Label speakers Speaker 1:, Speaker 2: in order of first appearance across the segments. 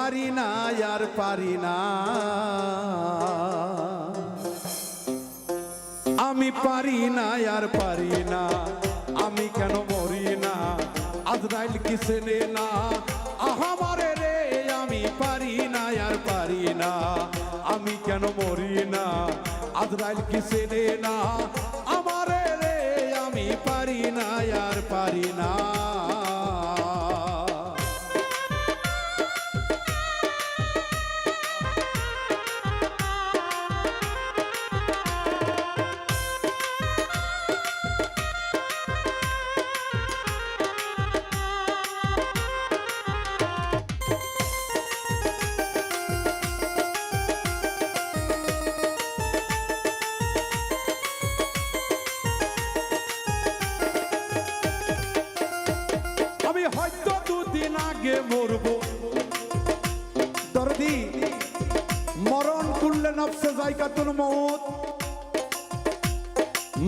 Speaker 1: পারি না আর পারি না, আমি পারি না আর পারি না, আমি কেন মরি না, আজরাইল কি চেনে না আমারে রে, আমি পারি না আর পারি না, আমি কেন মরি না, আজরাইল কি চেনে না আমারে রে, আমি পারি না আর পারি না। হয়তো দুদিন আগে মরবো, দরদি মরণ কুল্লে নফসে যায়কাতুল মউত,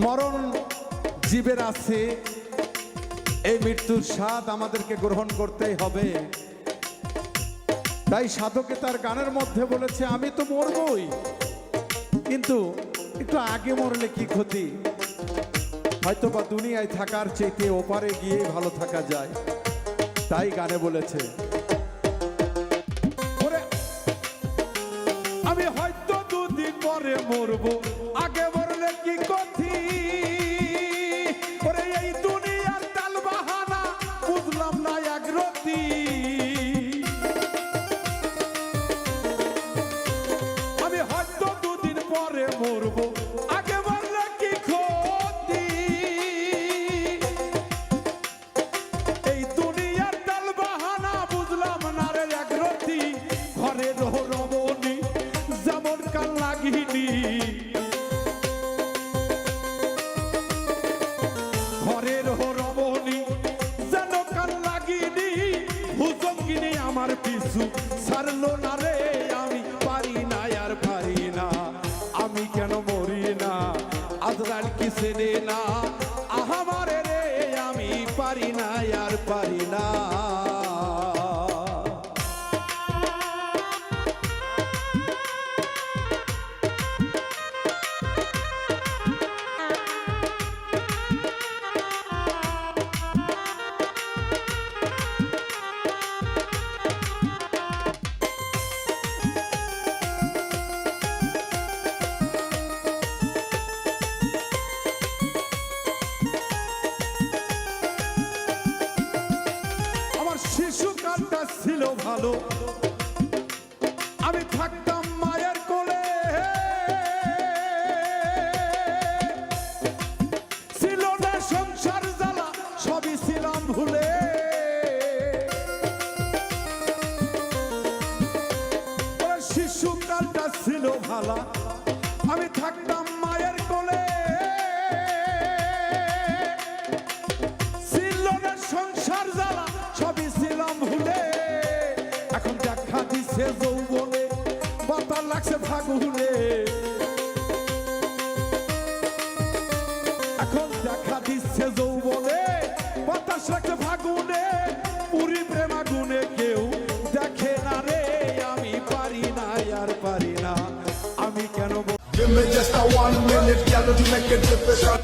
Speaker 1: মরণ জীবের আছে, এই মৃত্যুর স্বাদ আমাদেরকে গ্রহণ করতেই হবে। তাই সাধকে তার গানের মধ্যে বলেছে আমি তো মরবই, কিন্তু একটু আগে মরলে কি ক্ষতি, হয়তো বা দুনিয়ায় থাকার চাইতে ওপারে গিয়ে ভালো থাকা যায়। তাই গানে বলেছে আমি হয়তো দুদিন পরে মরবো, আগে মরলে কি ক্ষতি, ওরে এই দুনিয়ার তাল বাহানা বুঝলাম না একরতি, আমি হয়তো দুদিন পরে মরবো, আগে মরলে কি ক্ষতি, এই দুনিয়ার তাল বাহানা বুঝলাম না রে একরতি, ঘরে রমণী যেমন কাল লাগিনি, ঘরের রমণী যেন কাল লাগিনি, হুজঙ্গিনী আমার পিছু ছাড়লো না রে, আমি পারি না আর পারি না, আমি কেন মরি না, আজরাইল কি চেনে না আমারে রে, আমি পারি না আর পারি না। শিশুকালটা ছিল ভালো, আমি থাকতাম মায়ের কোলে, ছিল না সংসার জ্বালা সবই ছিলাম ভুলে, শিশুকালটা ছিল ভালো, আমি থাকতাম মায়ের কোলে, ছিল না সংসার জ্বালা সবই ছিলাম ভুলে, এখন দেখা দিচ্ছে যৌবনে বাতার লাগছে ফাগুনে, এখন দেখা দিচ্ছে যৌবনে বাতাস লাগছে ফাগুনে, পুরী প্রেমা গুনে কেউ দেখে না রে, আমি পারি না আর পারি না, আমি কেন
Speaker 2: Give me just a 1 minute, girl, to make it difficult.